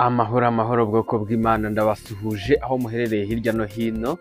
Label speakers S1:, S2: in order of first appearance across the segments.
S1: Amahoro amahoro bwoko bw'Imana ndabasuhuje aho muherereye hirya no hino.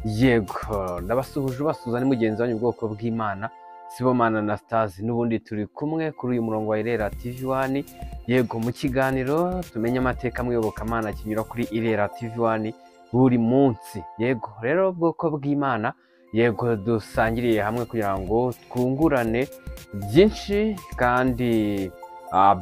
S1: Yego ndabasuhuje basuhuza ni mugenzi wanyu ubwoko bw'Imana Sibomana Anastase, n'ubundi turi kumwe kuri uyu murongo wa Irera TV1. Yego mu kiganiro tumenye amateka mwiyobokamana kinyura kuri Irera TV1 buri munsi. Yego rero bwoko bw'Imana, yego dusangiriye hamwe kugira ngo twungurane byinshi kandi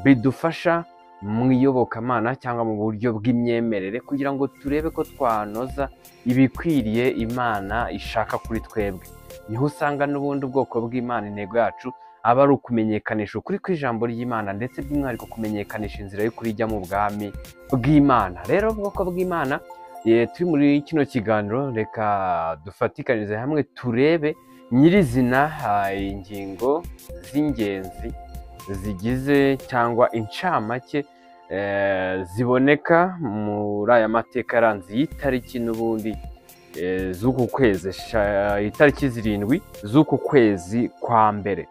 S1: bidufasha mu iyobokamana cyangwa mu buryo bw'imyemerere, kugira ngo turebe ko twanoza ibikwiriye Imana ishaka kuri twebwe. Niho usanga n'ubundi ubwoko bw'Imana intego yacu aba ari ukumenyekanisha ukuri kw'ijambo ry'Imana, ndetse by'umwihariko kumenyekanisha inzira y'ukuri ijya mu bwami bw'Imana. Rero ubwoko bw'Imana, turi muri kino kiganiro reka dufatikanize hamwe turebe nyirizina ingingo z'ingenzi zigize cyangwa incamake ziboneka muri aya mateka yaranze y'itariki n'ubundi z'uku kwezi, itariki 7 z'uku kwezi kwa mbere.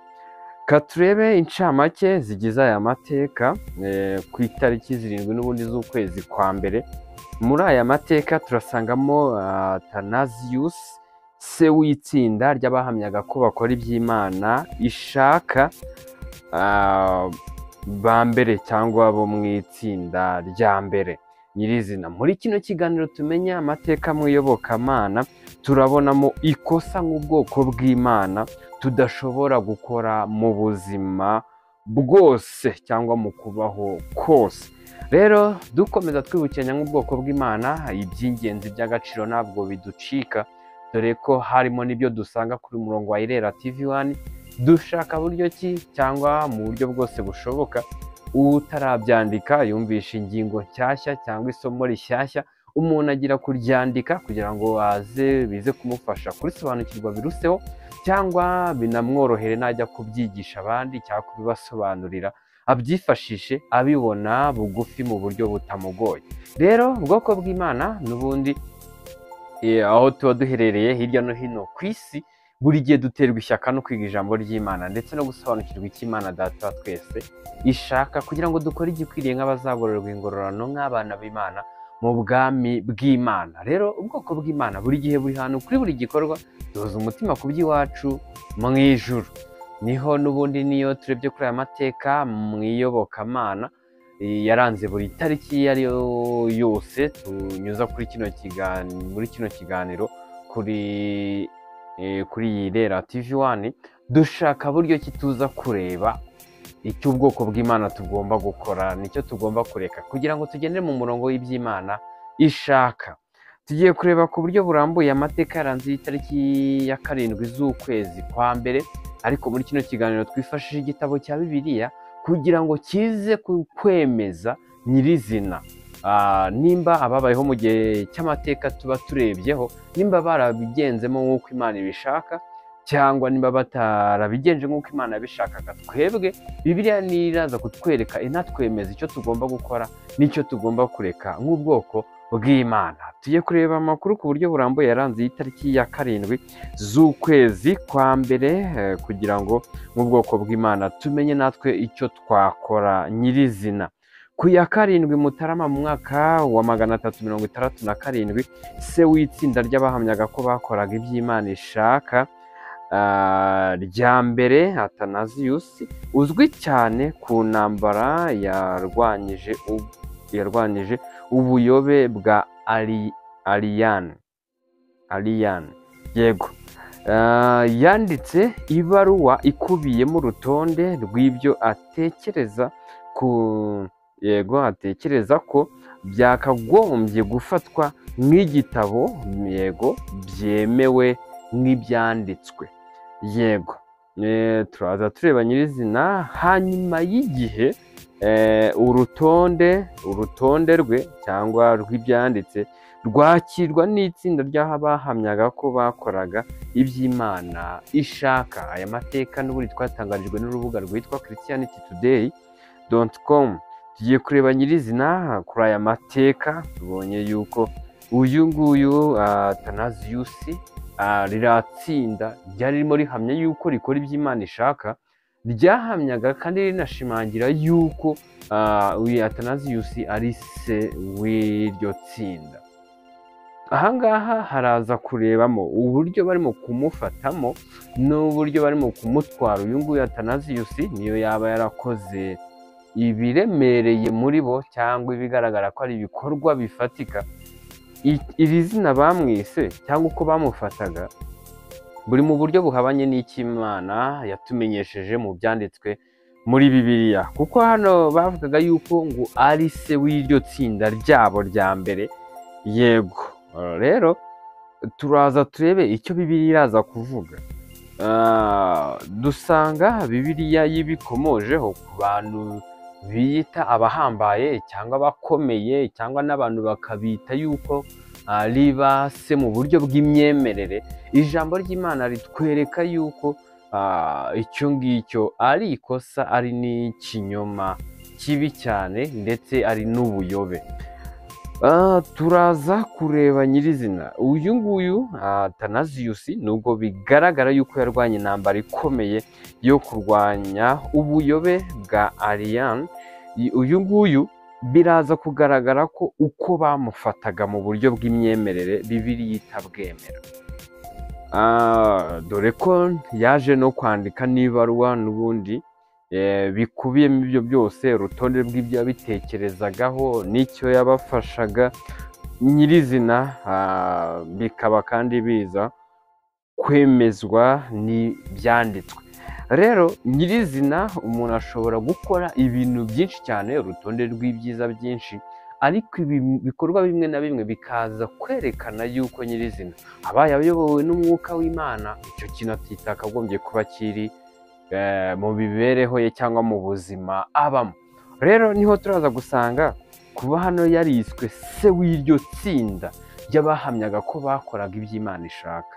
S1: Katurebe incamake zigize aya mateka ku itariki 7 n'ubundi z'ukwezi kwa mbere. Muri aya mateka turasangamo Athanasius, se w'itsinda ry'abahamyaga ko bakora iby'Imana ishaka, ba mbere cyangwa bo mu itsinda rya mbere nyirizina. Muri kino kiganiro tumenya amateka mu iyobokamana turabonamo ikosa nk'ubwoko bw'Imana tudashobora gukora mu buzima bwose cyangwa mu kubaho kose. Rero dukomeza twibukiranya nk'ubwoko bw'Imana, iby'ingenzi by'agaciro ntabwo biducika, dore ko harimo n'ibyo dusanga kuri murongo wa Irera TV1. Dushaka buryo ki cyangwa mu buryo bwose bushoboka, utarabyandika yumvisha ingingo nshyashya cyangwa isomo rishyashya, umuntu agira kuryandika kugira ngo bize kumufasha kurisobanukirwa biruseho, cyangwa binamworohere najya kubyigisha abandi cyangwa kubibasobanurira abyifashishe abibona bugufi mu buryo butamugoye. Rero ubwoko bw'Imana n'ubundi aho tuba duherereye hirya no hino ku isi, buri gihe duterwa ishyaka no kwiga ijambo ry'Imana ndetse no gusobanukirwa icyo Imana Data wa twese ishaka, kugira ngo dukore igikwiriye nk'abazagororerwa ingororano nk'abana b'Imana mu bwami bw'Imana. Rero ubwoko bw'Imana buri gihe buri hantu kuri buri gikorwa duhoza umutima ku by'iwacu mu ijuru. Niho n'ubundi niyo turebye kuri aya mateka mu iyobokamana yaranze buri tariki iyo ari yo yose tunyuza kuri kino kiganiro kuri Irera TV1, dushaka buryo ki tuza kureba icyo ubwoko bw'Imana tugomba gukora, nicyo tugomba kureka, kugira ngo tugendere mu murongo w'iby'Imana ishaka. Tugiye kureba ku buryo burambuye amateka yaranze itariki ya 7 z'ukwezi kwa mbere, ariko muri kino kiganiro twifashishije igitabo cya Bibiliya kugira ngo kize kwemeza nyirizina nimba ababayeho mu gihe cy'amateka tuba turebyeho, nimba barabigenzemo nk'uko Imana ibishaka, cyangwa nimba batarabigenje nk'uko Imana yabishakaga. Twebwe Bibiliya niraza kutwereka inatwemeza icyo tugomba gukora n'icyo tugomba kureka nk'ubwoko bw'Imana. Tugiye kureba amakuru ku buryo burambuye yaranze itariki ya 7 z'ukwezi kwa mbere, kugira ngo nk'ubwoko bw'Imana tumenye natwe icyo twakora nyirizina. Ku ya 7 Mutarama mu mwaka wa 367, se w'itsinda ry'abahamyaga ko bakoraga iby'Imana ishaka rya mbere, Athanasius, uzwi cyane ku ntambara yarwanyije ubuyobe bwa Ariyan. Yego yanditse ibaruwa ikubiyemo urutonde rw'ibyo atekereza ko byakagombye gufatwa nk'igitabo byemewe nk'ibyanditswe. Yego turaza tureba nyirizina. Hanyuma y'igihe urutonde rwe cyangwa rw'ibyanditse rwakirwa n'itsinda ry'abahamyaga ko bakoraga iby'Imana ishaka. Aya mateka n'ubundi twatangarijwe n'urubuga rwitwa christianitytoday.com. Tugiye kureba nyirizina kuri aya mateka. Tubonye yuko uyu nguyu Athanasius riratsinda ryari ririmo rihamya yuko rikora iby'Imana ishaka, ryahamyaga kandi rinashimangira yuko uyu Athanasius ari se w'iryo tsinda. Ahangaha haraza kurebamo uburyo barimo kumufatamo n'uburyo barimo kumutwara. Uyu nguyu Athanasius niyo yaba yarakoze ibiremereye muri bo cyangwa ibigaragara ko ari ibikorwa bifatika. Iri zina bamwise cyangwa uko bamufataga buri mu buryo buhabanye n'icy'Imana yatumenyesheje mu byanditswe muri Bibiliya, kuko hano bavugaga yuko ngo ari se w'iryo tsinda ryabo rya mbere. Yego, rero turaza turebe icyo Bibiliya iraza kuvuga. Dusanga Bibiliya yibikomojeho ku bantu biyita abahambaye cyangwa abakomeye, cyangwa n'abantu bakabita yuko ari ba se mu buryo bw'imyemerere. Ijambo ry'Imana ritwereka yuko icyo ngicyo ari ikosa, ari n'ikinyoma kibi cyane, ndetse ari n'ubuyobe. Turaza kureba nyirizina uyu nguyu Athanasius, nubwo bigaragara yuko yarwanya intambara ikomeye yo kurwanya ubuyobe bwa Arian, uyu nguyu biraza kugaragara ko uko bamufataga mu buryo bw'imyemerere Bibiliya itabwemera. Dore ko yaje no kwandika n'ibaruwa n'ubundi bikubiyemo ibyo byose, urutonde rw'ibyo yabitekerezagaho n'icyo yabafashaga nyirizina, bikaba kandi biza kwemezwa n'ibyanditswe. Rero nyirizina umuntu ashobora gukora ibintu byinshi cyane, urutonde rw'ibyiza byinshi, ariko ibikorwa bimwe na bimwe bikaza kwerekana yuko nyirizina abaye ayobowe n'umwuka w'Imana, icyo kintu atakagombye kuba kiri mu mibereho ye cyangwa mu buzima abamo. Rero niho turaza gusanga kuba hano yariswe se w'iryo tsinda ry'abahamyaga ko bakoraga iby'Imana ishaka.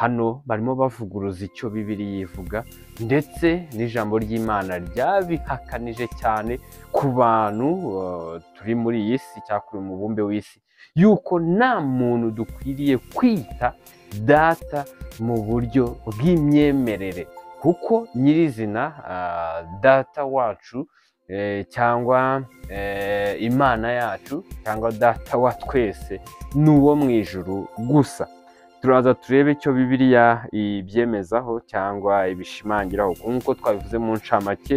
S1: Hano barimo bavuguruza icyo Bibiliya ivuga, ndetse n'ijambo ry'Imana ryabihakanije cyane ku bantu turi muri iyi si cyangwa ku mubumbe w'isi, yuko nta muntu dukwiriye kwita data mu buryo bw'imyemerere, kuko nyirizina data wacu cyangwa Imana yacu cyangwa data wa twese ni uwo mu ijuru gusa. Turaza turebe icyo Bibiliya ibyemezaho cyangwa ibishimangiraho, nk'uko twabivuze mu ncamake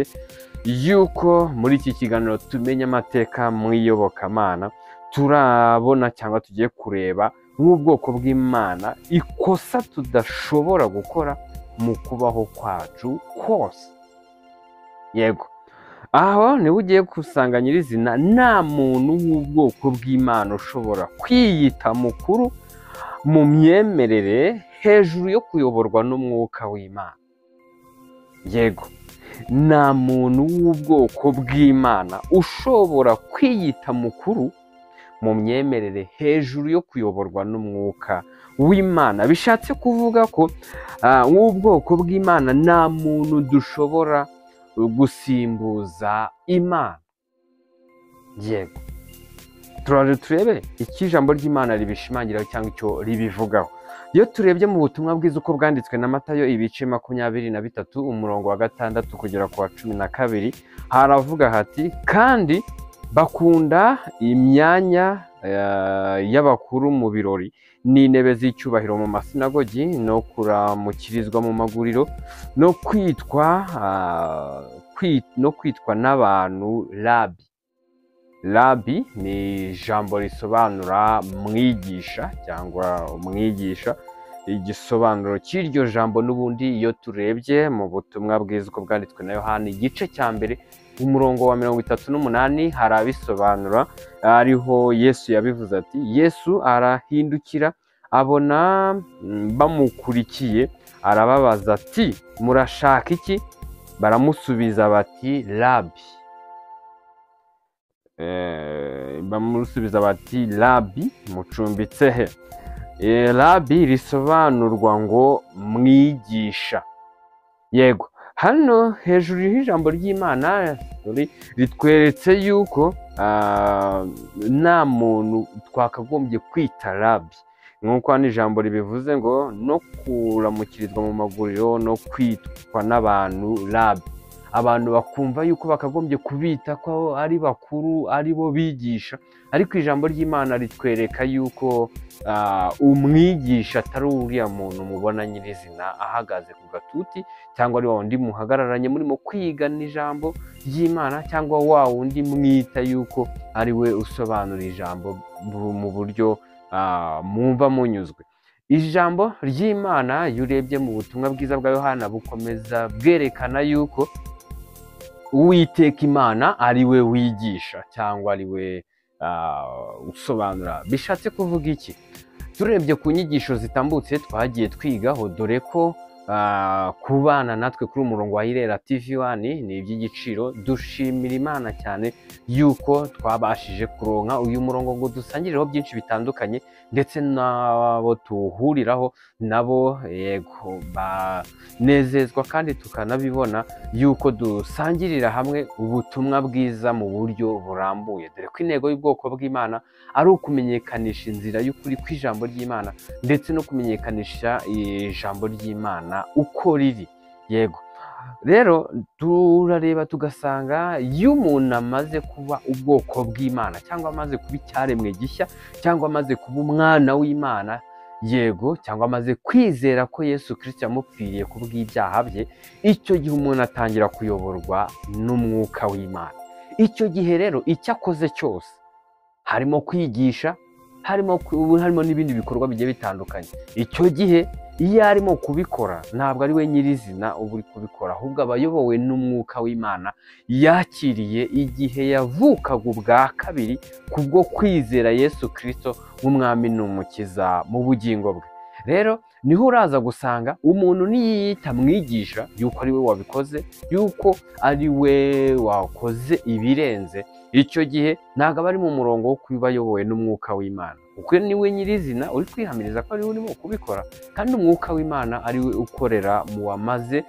S1: yuko muri iki kiganiro tumenya amateka mu iyobokamana. Turabona cyangwa tugiye kureba nk'ubwoko bw'Imana ikosa tudashobora gukora mu kubaho kwacu kose. Yego, aho niho ugiye gusanga nyirizina nta muntu w'ubwoko bw'Imana ushobora kwiyita mukuru mu myemerere hejuru yo kuyoborwa n'umwuka w'Imana. Yego, nta muntu w'ubwoko bw'Imana ushobora kwiyita mukuru mu myemerere hejuru yo kuyoborwa n'umwuka w'Imana. Bishatse kuvuga ko nk'ubwoko bw'Imana nta muntu dushobora gusimbuza Imana. Yego, turaje turebe icyo ijambo ry'Imana ribishimangiraho cyangwa icyo ribivugaho. Iyo turebye mu butumwa bwiza uko bwanditswe na Matayo ibice 23 umurongo wa 6 kugera ku wa 12, haravuga hati, kandi bakunda imyanya y'abakuru mu birori n'intebe z'icyubahiro mu masinagogi, no kuramukirizwa mu maguriro, no kwitwa n'abantu rabi. Rabi ni ijambo risobanura mwigisha cyangwa umwigisha. Igisobanuro cy'iryo jambo n'ubundi iyo turebye mu butumwa bwiza uko bwanditswe na Yohana igice cya mbere umurongo wa 38 hari abisobanura, ariho Yesu yabivuze ati, Yesu arahindukira abona bamukurikiye, arababaza ati, murashaka iki? Baramusubiza bati, Rabi. Bamusubiza bati, Rabi, mucumbitse he? Rabi risobanurwa ngo mwigisha. Yego, hano hejuru y'ijambo ry'Imana ritweretse yuko nta muntu twakagombye kwita Rabi, nk'uko hano ijambo ribivuze ngo no kuramukirizwa mu maguriro, no kwitwa n'abantu Rabi. abantu bakumva yuko bakagombye kubita ko ari bakuru, ari bo bigisha, ariko ijambo ry'Imana ritwereka yuko umwigisha atari uriya muntu mubona nyirizina ahagaze ku gatuti, cyangwa ari wa wundi muhagararanye murimo kwigana ijambo ry'Imana, cyangwa wa wundi mwita yuko ari we usobanura ijambo mu buryo mwumva munyuzwe. Ijambo ry'Imana iyo urebye mu butumwa bwiza bwa Yohana bukomeza bwerekana yuko Uwiteka Imana ari we wigisha cyangwa ari we usobanura. Bishatse kuvuga iki? Turebye ku nyigisho zitambutse twagiye twigaho, dore ko kubana natwe kuri umurongo wa Irera TV1 ni iby'igiciro. Dushimira Imana cyane yuko twabashije kuronka uyu murongo ngo dusangirireho byinshi bitandukanye, ndetse n'abo tuhuriraho nabo yego banezezwa, kandi tukanabibona yuko dusangirira hamwe ubutumwa bwiza mu buryo burambuye, dore ko intego y'ubwoko bw'Imana ari ukumenyekanisha inzira y'ukuri kw'ijambo ry'Imana, ndetse no kumenyekanisha ijambo ry'Imana uko riri. Yego rero turareba tugasanga iyo umuntu amaze kuba ubwoko bw'Imana, cyangwa amaze kuba icyaremwe gishya, cyangwa amaze kuba umwana w'Imana, yego, cyangwa amaze kwizera ko Yesu Kristo yamupfiriye ku bw'ibyaha bye, icyo gihe umuntu atangira kuyoborwa n'umwuka w'Imana. Icyo gihe rero icyo akoze cyose, harimo kwigisha, harimo n'ibindi bikorwa bigiye bitandukanye, icyo gihe iyo arimo kubikora ntabwo ari we nyirizina uba uri kubikora, ahubwo aba ayobowe n'umwuka w'Imana yakiriye igihe yavukaga ubwa kabiri kubwo kwizera Yesu Kristo nk'umwami n'umukiza mu bugingo bwe. Rero niho uraza gusanga umuntu niyiyita mwigisha yuko ari we wabikoze, yuko ari we wakoze ibirenze, icyo gihe ntabwo aba ari mu murongo wo kuba ayobowe n'umwuka w'Imana, kuko ni we nyirizina uri kwihamiriza ko ari we urimo kubikora, kandi umwuka w'Imana ari we ukorera mu wamaze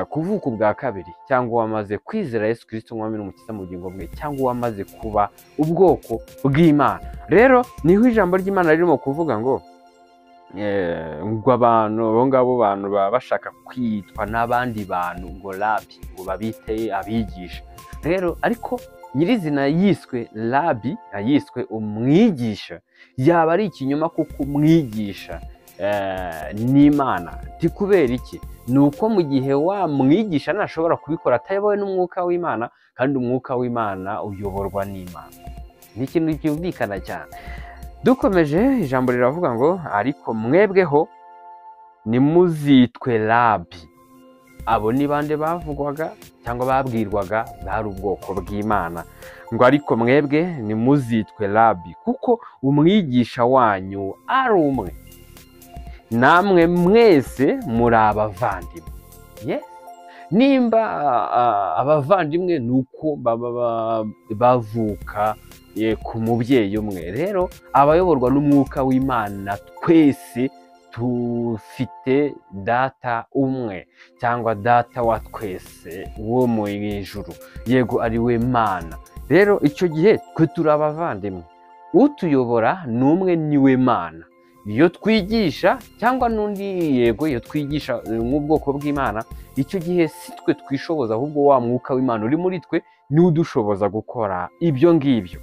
S1: kuvuka ubwa kabiri, cyangwa wamaze kwizera Yesu Kristo nk'umwami n'umukiza mu bugingo bwe, cyangwa wamaze kuba ubwoko bw'Imana. Rero niho ijambo ry'Imana ririmo kuvuga ngo abantu abo ngabo bantu baba bashaka kwitwa n'abandi bantu ngo rabi, ngo babite abigisha. Rero ariko nyirizina yiswe rabi, yiswe umwigisha, yaba ari ikinyoma, kuko umwigisha n'Imana. Kubera iki? Ni uko mu gihe wa mwigisha ntashobora kubikora atayobowe n'umwuka w'Imana, kandi umwuka w'Imana uyoborwa n'Imana. Ni ikintu cyumvikana cyane. Dukomeje, ijambo riravuga ngo ariko mwebweho nimuzitwe rabi. Abo ni bande bavugwaga cyangwa babwirwaga? Bari ubwoko bw'Imana. Ngo ariko mwebwe nimuzitwe rabi, kuko umwigisha wanyu ari umwe, namwe mwese muri abavandimwe. Yes. Nimba abavandimwe ni uko bavuka ku mubyeyi umwe. Rero abayoborwa n'umwuka w'Imana twese tufite data umwe, cyangwa data wa twese wo mu ijuru, yego, ari we Mana. Rero icyo gihe twe turi abavandimwe, utuyobora ni umwe, ni we Mana. Iyo twigisha cyangwa n'undi, yego, iyo twigisha nk'ubwoko bw'Imana, icyo gihe si twe twishoboza, ahubwo wa mwuka w'Imana uri muri twe niwe udushoboza gukora ibyo ngibyo.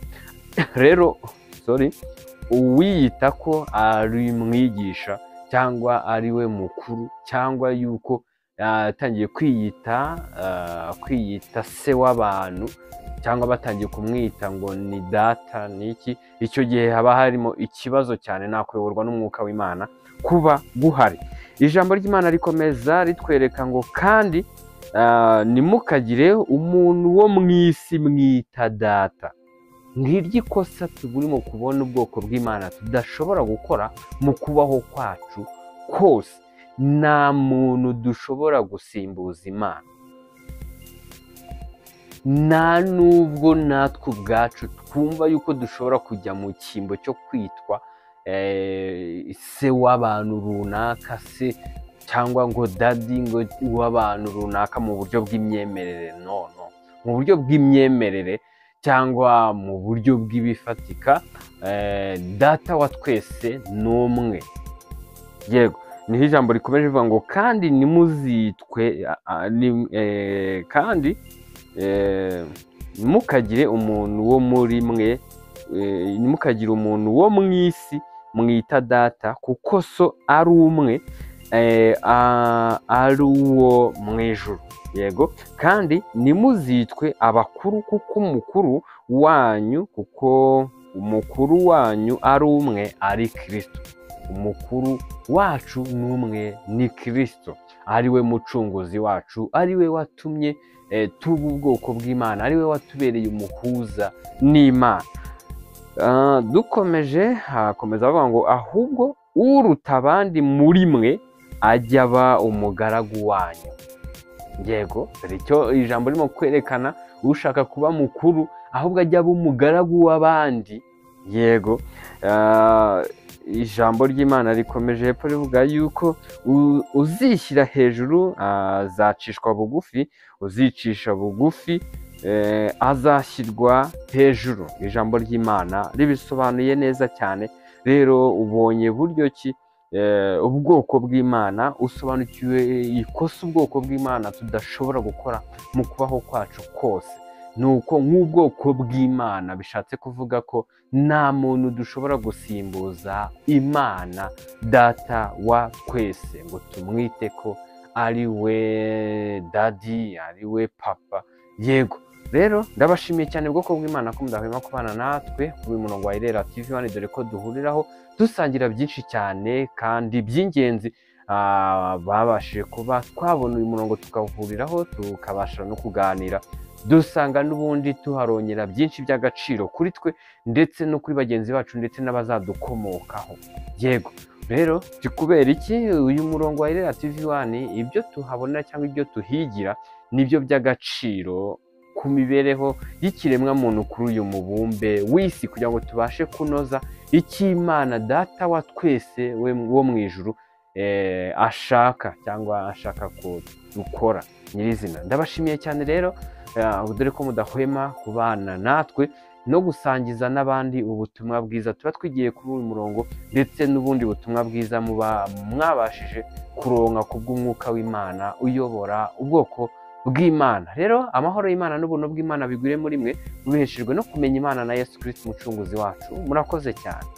S1: Rero uwiyita ko ari mwigisha, cyangwa ari we mukuru, cyangwa yuko yatangiye kwiyita se w'abantu, cyangwa batangiye kumwita ngo ni data n'iki, icyo gihe haba harimo ikibazo cyane, nakuyoborwa n'umwuka w'Imana kuba guhari. Ijambo ry'Imana rikomeza ritwereka ngo kandi nimukagire umuntu wo mu isi mwita data. Ngiryo ikosa turimo kubona ubwoko bw'Imana tudashobora gukora mu kubaho kwacu kose. Nta muntu dushobora gusimbuza Imana, nta nubwo natwe ubwacu twumva yuko dushobora kujya mu cyimbo cyo kwitwa se w'abantu runaka, se cyangwa ngo dadi ngo w'abantu runaka mu buryo bw'imyemerere. No, mu buryo bw'imyemerere cyangwa mu buryo bw'ibifatika, data wa twese ni umwe. Yego, niho ijambo rikomeje rivuga ngo kandi nimuzitwe kandi ntimukagire umuntu wo muri mwe ntimukagire umuntu wo mu isi mwita data, kuko so ari umwe, ari uwo mu ijuru. Yego, kandi nimuzitwe abakuru, kuko umukuru wanyu ari umwe, ari Kristo. Umukuru wacu ni umwe, ni Kristo, ari we mucunguzi wacu, ari we watumye tuba ubwoko bw'Imana, ari we watubereye umuhuza n'Imana. Dukomeje hakomeza avuga ngo ahubwo uruta abandi muri mwe ajya aba umugaragu wanyu. Yego, icyo ijambo ririmo kwerekana, ushaka kuba mukuru ahubwo ajya aba umugaragu w'abandi. Yego, ijambo ry'Imana rikomeje hepfo rivuga yuko uzishyira hejuru azacishwa bugufi, uzicisha bugufi azashyirwa hejuru. Ijambo ry'Imana ribisobanuye neza cyane. Rero ubonye buryo ki ubwoko bw'Imana, usobanukiwe ikosa ubwoko bw'Imana tudashobora gukora mu kubaho kwacu kose. Nuko nk'ubwoko bw'Imana bishatse kuvuga ko nta muntu dushobora gusimbuza Imana data wa twese ngo tumwite ko ari we dadi, ari we papa. Yego, rero ndabashimiye cyane ubwoko bw'Imana ko mudahwema kubana natwe kuri uyu murongo wa Irera TV 1, dore ko duhuriraho dusangira byinshi cyane kandi by'ingenzi. Babashije kuba twabona uyu murongo tukawuhuriraho, tukabasha no kuganira, dusanga n'ubundi tuharongera byinshi by'agaciro kuri twe ndetse no kuri bagenzi bacu ndetse n'abazadukomokaho. Yego, rero kubera iki uyu murongo wa Irera TV 1, ibyo tuhabona cyangwa ibyo tuhigira nibyo by'agaciro ku mibereho y'ikiremwa muntu kuri uyu mubumbe w'isi, kugira ngo tubashe kunoza icyo Imana data wa twese wo mu ijuru ashaka cyangwa ashaka ko dukora nyirizina. Ndabashimiye cyane rero, dore ko mudahwema kubana natwe no gusangiza n'abandi ubutumwa bwiza tuba twigiye kuri uyu murongo, ndetse n'ubundi butumwa bwiza muba mwabashije kuronka kubw'umwuka w'Imana uyobora ubwoko bw'Imana. Rero amahoro y'Imana n'ubuntu bw'Imana bigwire muri mwe, mubiheshejwe no kumenya Imana na Yesu Kristo umucunguzi wacu. Murakoze cyane.